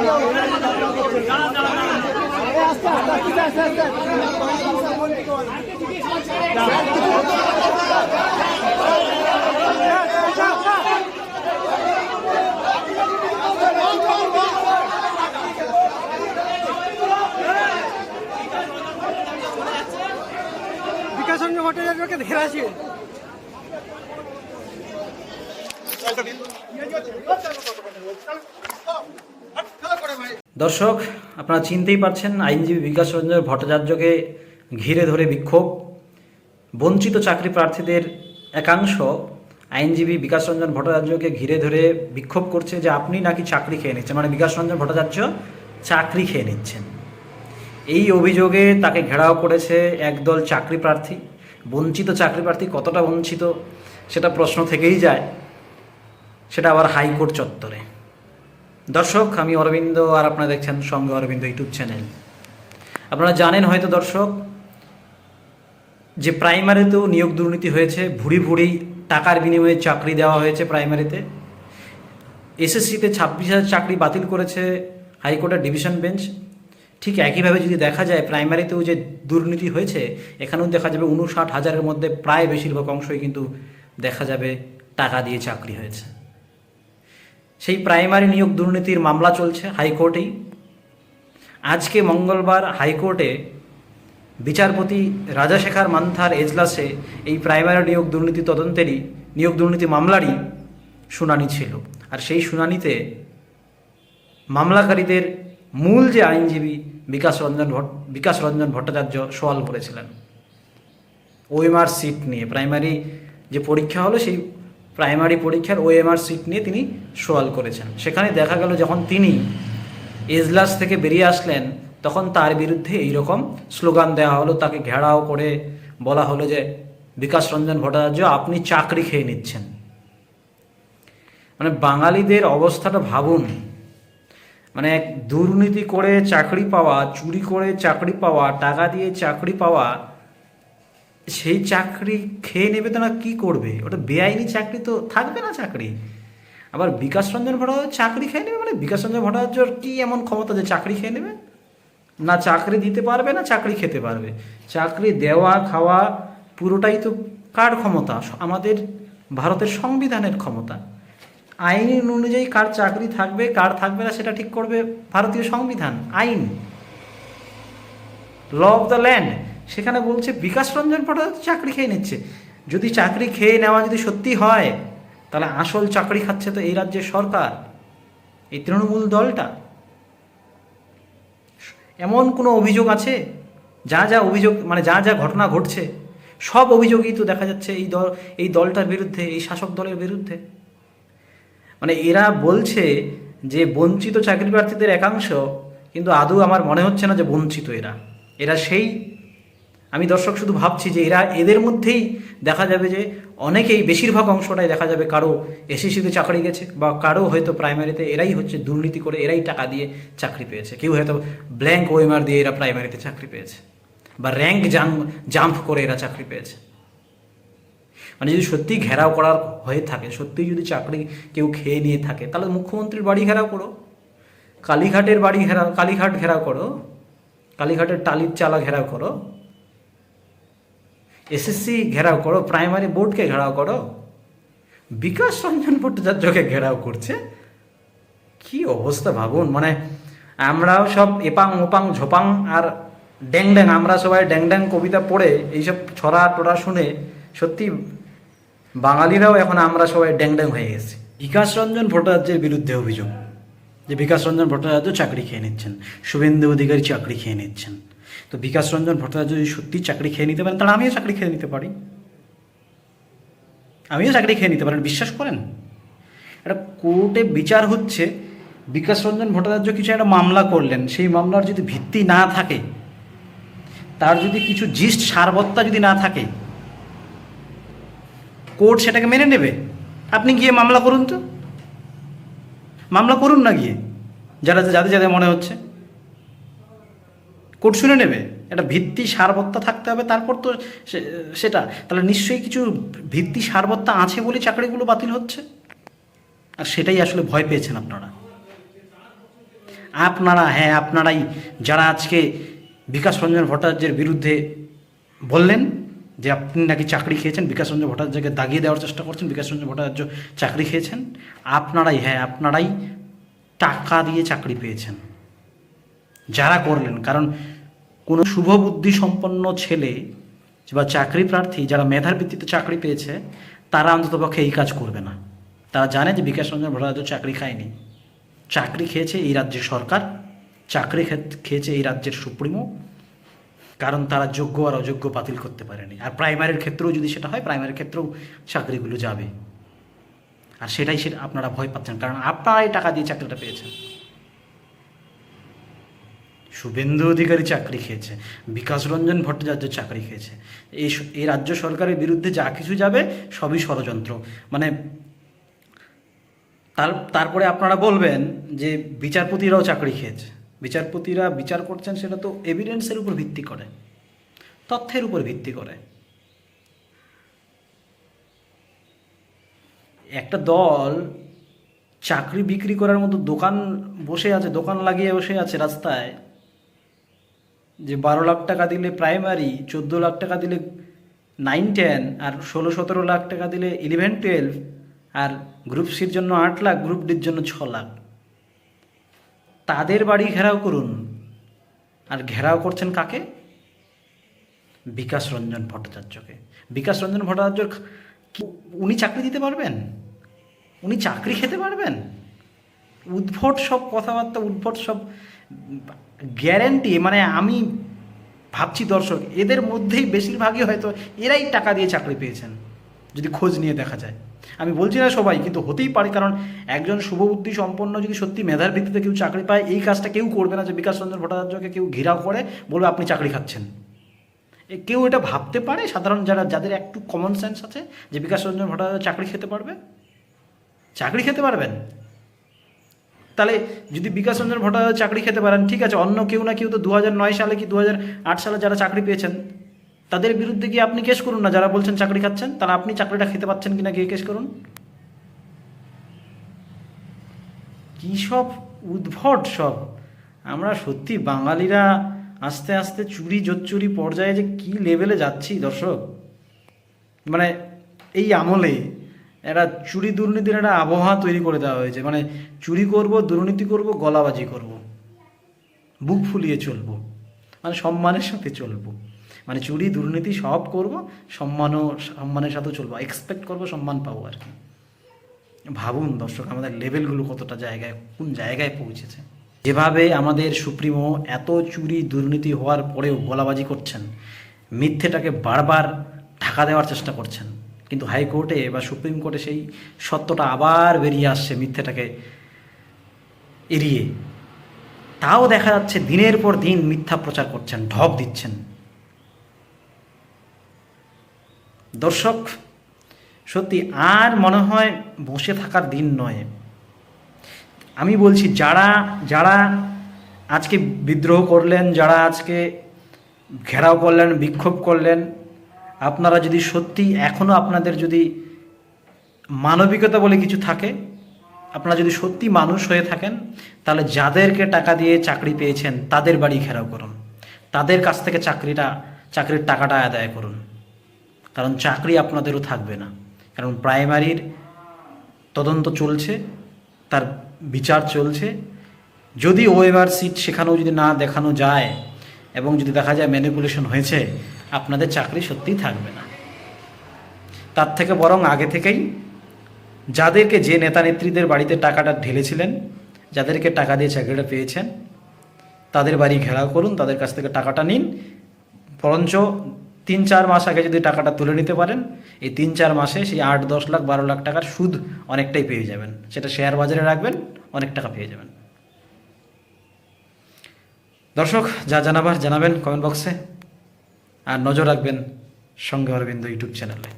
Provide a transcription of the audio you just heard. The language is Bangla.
বিকাশ রঞ্জন ভট্টাচার্যকে ধরে আছে। দর্শক, আপনারা চিনতেই পারছেন, আইনজীবী বিকাশ রঞ্জন ভট্টাচার্যকে ঘিরে ধরে বিক্ষোভ। বঞ্চিত চাকরি প্রার্থীদের একাংশ আইনজীবী বিকাশ রঞ্জন ভট্টাচার্যকে ঘিরে ধরে বিক্ষোভ করছে যে আপনি নাকি চাকরি খেয়ে নিচ্ছেন, মানে বিকাশ রঞ্জন ভট্টাচার্য চাকরি খেয়ে নিচ্ছেন। এই অভিযোগে তাকে ঘেরাও করেছে একদল চাকরি প্রার্থী। বঞ্চিত চাকরি প্রার্থী কতটা বঞ্চিত সেটা প্রশ্ন থেকেই যায়, সেটা আবার হাইকোর্ট চত্বরে। দর্শক, আমি অরবিন্দ, আর আপনারা দেখছেন সঙ্গে অরবিন্দ ইউটিউব চ্যানেল। আপনারা জানেন হয়তো দর্শক, যে প্রাইমারিতেও নিয়োগ দুর্নীতি হয়েছে, ভুড়ি ভুড়ি টাকার বিনিময়ে চাকরি দেওয়া হয়েছে প্রাইমারিতে। এসএসসিতে 26,000 চাকরি বাতিল করেছে হাইকোর্টের ডিভিশন বেঞ্চ। ঠিক একইভাবে যদি দেখা যায় প্রাইমারিতেও যে দুর্নীতি হয়েছে, এখানেও দেখা যাবে 59,000-এর মধ্যে প্রায় বেশিরভাগ অংশই কিন্তু দেখা যাবে টাকা দিয়ে চাকরি হয়েছে। সেই প্রাইমারি নিয়োগ দুর্নীতির মামলা চলছে হাইকোর্টেই। আজকে মঙ্গলবার হাইকোর্টে বিচারপতি রাজাশেখর মান্থার এজলাসে এই প্রাইমারি নিয়োগ দুর্নীতি তদন্তেরই নিয়োগ দুর্নীতি মামলারই শুনানি ছিল। আর সেই শুনানিতে মামলাকারীদের মূল যে আইনজীবী বিকাশ রঞ্জন ভট্টাচার্য সওয়াল করেছিলেন ওএমআর সিট নিয়ে। প্রাইমারি যে পরীক্ষা হলো সেই প্রাইমারি পরীক্ষার ওএমআর সিট নিয়ে তিনি সওয়াল করেছেন। সেখানে দেখা গেল যখন তিনি এজলাস থেকে বেরিয়ে আসলেন, তখন তার বিরুদ্ধে এইরকম স্লোগান দেওয়া হলো, তাকে ঘেরাও করে বলা হলো যে বিকাশ রঞ্জন ভট্টাচার্য আপনি চাকরি খেয়ে নিচ্ছেন। মানে বাঙালিদের অবস্থাটা ভাবুন, মানে দুর্নীতি করে চাকরি পাওয়া, চুরি করে চাকরি পাওয়া, টাকা দিয়ে চাকরি পাওয়া, সেই চাকরি খেয়ে নেবে তো না, কী করবে? ওটা বেআইনি চাকরি তো থাকবে না চাকরি। আবার বিকাশ রঞ্জন ভট্টাচার্য চাকরি খেয়ে নেবে, মানে বিকাশ রঞ্জন ভট্টাচার্যর কি এমন ক্ষমতা যে চাকরি খেয়ে নেবে? না চাকরি দিতে পারবে না চাকরি খেতে পারবে। চাকরি দেওয়া খাওয়া পুরোটাই তো কার ক্ষমতা? আমাদের ভারতের সংবিধানের ক্ষমতা। আইন অনুযায়ী কার চাকরি থাকবে কার থাকবে না সেটা ঠিক করবে ভারতীয় সংবিধান, আইন, ল অফ দ্য ল্যান্ড। সেখানে বলছে বিকাশ রঞ্জন ভট্টাচার্য চাকরি খেয়ে নিচ্ছে। যদি চাকরি খেয়ে নেওয়া যদি সত্যি হয়, তাহলে আসল চাকরি খাচ্ছে তো এই রাজ্যের সরকার, এই তৃণমূল দলটা। এমন কোনো অভিযোগ আছে? যা যা অভিযোগ, মানে যা যা ঘটনা ঘটছে সব অভিযোগই তো দেখা যাচ্ছে এই দলটার বিরুদ্ধে, এই শাসক দলের বিরুদ্ধে। মানে এরা বলছে যে বঞ্চিত চাকরি প্রার্থীদের একাংশ, কিন্তু আদৌ আমার মনে হচ্ছে না যে বঞ্চিত এরা সেই, আমি দর্শক শুধু ভাবছি যে এদের মধ্যেই দেখা যাবে যে অনেকেই, বেশিরভাগ অংশটাই দেখা যাবে কারো এসএসসিতে চাকরি গেছে, বা কারো হয়তো প্রাইমারিতে এরাই হচ্ছে দুর্নীতি করে এরাই টাকা দিয়ে চাকরি পেয়েছে। কেউ হয়তো ব্ল্যাঙ্ক ওএমআর দিয়ে এরা প্রাইমারিতে চাকরি পেয়েছে, বা র্যাঙ্ক জাম্প করে এরা চাকরি পেয়েছে। মানে যদি সত্যি ঘেরাও করার হয়ে থাকে, সত্যি যদি চাকরি কেউ খেয়ে নিয়ে থাকে, তাহলে মুখ্যমন্ত্রীর বাড়ি ঘেরাও করো, কালীঘাটের বাড়ি কালীঘাট ঘেরাও করো, কালীঘাটের টালির চালা ঘেরাও করো, এসএসসি ঘেরাও করো, প্রাইমারি বোর্ডকে ঘেরাও করো। বিকাশ রঞ্জন ভট্টাচার্যকে ঘেরাও করছে, কি অবস্থা ভাবুন। মানে আমরাও সব এপাং ওপাং ঝোপাং আর ড্যাং ড্যাং, আমরা সবাই ড্যাং ড্যাং কবিতা পড়ে এইসব ছড়া টোড়া শুনে সত্যি বাঙালিরাও এখন আমরা সবাই ড্যাং ড্যাং হয়ে গেছি। বিকাশ রঞ্জন ভট্টাচার্যের বিরুদ্ধে অভিযোগ যে বিকাশ রঞ্জন ভট্টাচার্য চাকরি খেয়ে নিচ্ছেন, শুভেন্দু অধিকারী চাকরি খেয়ে নিচ্ছেন। তো বিকাশ রঞ্জন ভট্টাচার্য যদি সত্যি চাকরি খেয়ে নিতে পারেন, তাহলে আমিও চাকরি খেয়ে নিতে পারি, আমিও চাকরি খেয়ে নিতে পারেন, বিশ্বাস করেন। একটা কোর্টে বিচার হচ্ছে, বিকাশ রঞ্জন ভট্টাচার্য কিছু একটা মামলা করলেন, সেই মামলার যদি ভিত্তি না থাকে, তার যদি কিছু জিস্ট সারবত্তা যদি না থাকে, কোর্ট সেটাকে মেনে নেবে? আপনি গিয়ে মামলা করুন, তো মামলা করুন না গিয়ে, যাদের মনে হচ্ছে কোর্ট শুনে নেবে। একটা ভিত্তি সারবত্তা থাকতে হবে, তারপর তো সেটা, তাহলে নিশ্চয়ই কিছু ভিত্তি সারবত্তা আছে বলে চাকরিগুলো বাতিল হচ্ছে। আর সেটাই আসলে ভয় পেয়েছেন আপনারা। আপনারাই যারা আজকে বিকাশ রঞ্জন ভট্টাচার্যের বিরুদ্ধে বললেন যে আপনি নাকি চাকরি খেয়েছেন, বিকাশ রঞ্জন ভট্টাচার্যকে দাগিয়ে দেওয়ার চেষ্টা করছেন, বিকাশ রঞ্জন ভট্টাচার্য চাকরি খেয়েছেন, আপনারাই টাকা দিয়ে চাকরি পেয়েছেন যারা করলেন। কারণ কোনো শুভবুদ্ধি সম্পন্ন ছেলে বা চাকরি প্রার্থী যারা মেধার ভিত্তিতে চাকরি পেয়েছে তারা অন্ততপক্ষে এই কাজ করবে না। তারা জানে যে বিকাশ রঞ্জন ভট্টাচার্য চাকরি খায়নি, চাকরি খেয়েছে এই রাজ্যের সরকার, চাকরি খেয়েছে এই রাজ্যের সুপ্রিমো, কারণ তারা যোগ্য আর অযোগ্য বাতিল করতে পারেনি। আর প্রাইমারির ক্ষেত্রেও যদি সেটা হয়, প্রাইমারির ক্ষেত্রেও চাকরিগুলো যাবে। আর সেটা আপনারা ভয় পাচ্ছেন, কারণ আপনারাই টাকা দিয়ে চাকরিটা পেয়েছেন। শুভেন্দু অধিকারী চাকরি খেয়েছে, বিকাশ রঞ্জন ভট্টাচার্য চাকরি খেয়েছে। এই রাজ্য সরকারের বিরুদ্ধে যা কিছু যাবে সবই ষড়যন্ত্র। মানে তারপরে আপনারা বলবেন যে বিচারপতিরাও চাকরি খেয়েছে। বিচারপতিরা বিচার করছেন সেটা তো এভিডেন্সের উপর ভিত্তি করে, তথ্যের উপর ভিত্তি করে। একটা দল চাকরি বিক্রি করার মতো দোকান লাগিয়ে বসে আছে রাস্তায়, যে 12 লাখ টাকা দিলে প্রাইমারি, 14 লাখ টাকা দিলে 9-10, আর 16-17 লাখ টাকা দিলে 11-12, আর গ্রুপ সির জন্য 8 লাখ, গ্রুপ ডির জন্য 6 লাখ। তাদের বাড়ি ঘেরাও করুন। আর ঘেরাও করছেন কাকে? বিকাশ রঞ্জন ভট্টাচার্যকে। বিকাশ রঞ্জন ভট্টাচার্য উনি চাকরি দিতে পারবেন? উনি চাকরি খেতে পারবেন? উদ্ভট সব কথাবার্তা, উদ্ভট সব গ্যারেন্টি। মানে আমি ভাবছি দর্শক, এদের মধ্যেই বেশিরভাগই হয়তো এরাই টাকা দিয়ে চাকরি পেয়েছেন যদি খোঁজ নিয়ে দেখা যায়। আমি বলছি না সবাই, কিন্তু হতেই পারে। কারণ একজন শুভবুদ্ধি সম্পন্ন যদি সত্যি মেধার ভিত্তিতে কেউ চাকরি পায়, এই কাজটা কেউ করবে না যে বিকাশ রঞ্জন ভট্টাচার্যকে কেউ ঘেরাও করে বলবে আপনি চাকরি খাচ্ছেন। কেউ এটা ভাবতে পারে? সাধারণ যাদের একটু কমন সেন্স আছে যে বিকাশ রঞ্জন ভট্টাচার্য চাকরি খেতে পারবে? চাকরি খেতে পারবেন? তাহলে যদি বিকাশ রঞ্জন ভট্টাচার্য চাকরি খেতে পারেন, ঠিক আছে, অন্য কেউ না কেউ তো 2009 সালে কি 2008 সালে যারা চাকরি পেয়েছেন তাদের বিরুদ্ধে গিয়ে আপনি কেস করুন না। যারা বলছেন চাকরি খাচ্ছেন, তাহলে আপনি চাকরিটা খেতে পাচ্ছেন কিনা গিয়ে কেস করুন। কী সব উদ্ভট সব! আমরা সত্যি বাঙালিরা আস্তে আস্তে চুরি জোচ্চুরি পর্যায়ে যে কী লেভেলে যাচ্ছি দর্শক। মানে এই আমলে একটা চুরি দুর্নীতির একটা আবহাওয়া তৈরি করে দেওয়া হয়েছে। মানে চুরি করব, দুর্নীতি করব, গলাবাজি করব, বুক ফুলিয়ে চলবো, মানে সম্মানের সাথে চলবো। মানে চুরি দুর্নীতি সব করব, সম্মানের সাথেও চলবো, এক্সপেক্ট করব সম্মান পাবো আর কি। ভাবুন দর্শক, আমাদের লেভেলগুলো কতটা কোন জায়গায় পৌঁছেছে। যেভাবে আমাদের সুপ্রিমো এত চুরি দুর্নীতি হওয়ার পরেও গলাবাজি করছেন, মিথ্যেটাকে বারবার ঢাকা দেওয়ার চেষ্টা করছেন, কিন্তু হাইকোর্টে বা সুপ্রিম কোর্টে সেই সত্যটা আবার বেরিয়ে আসছে মিথ্যেটাকে এড়িয়ে। তাও দেখা যাচ্ছে দিনের পর দিন মিথ্যা প্রচার করছেন, ঢপ দিচ্ছেন। দর্শক সত্যি আর মনে হয় বসে থাকার দিন নয়। আমি বলছি, যারা আজকে বিদ্রোহ করলেন, যারা আজকে ঘেরাও করলেন, বিক্ষোভ করলেন, আপনারা যদি সত্যি এখনও আপনাদের যদি মানবিকতা বলে কিছু থাকে, আপনারা যদি সত্যি মানুষ হয়ে থাকেন, তাহলে যাদেরকে টাকা দিয়ে চাকরি পেয়েছেন তাদের বাড়ি ঘেরাও করুন, তাদের কাছ থেকে চাকরির টাকাটা আদায় করুন। কারণ চাকরি আপনাদেরও থাকবে না। কারণ প্রাইমারির তদন্ত চলছে, তার বিচার চলছে। যদি ওএমআর সিট সেখানেও যদি না দেখানো যায় এবং যদি দেখা যায় ম্যানিপুলেশন হয়েছে, আপনাদের চাকরি সত্যিই থাকবে না। তার থেকে বরং আগে থেকেই যাদেরকে, যে নেতা নেত্রীদের বাড়িতে টাকাটা ঢেলেছিলেন, যাদেরকে টাকা দিয়ে চাকরিটা পেয়েছেন, তাদের বাড়ি ঘেরাও করুন, তাদের কাছ থেকে টাকাটা নিন। বরঞ্চ 3-4 মাস আগে যদি টাকাটা তুলে নিতে পারেন, এই 3-4 মাসে সেই 8-10 লাখ 12 লাখ টাকার সুদ অনেকটাই পেয়ে যাবেন। সেটা শেয়ার বাজারে রাখবেন, অনেক টাকা পেয়ে যাবেন। দর্শক, যা জানাবেন কমেন্ট বক্সে, আর নজর রাখবেন সঙ্গে অরবিন্দ ইউটিউব চ্যানেলে।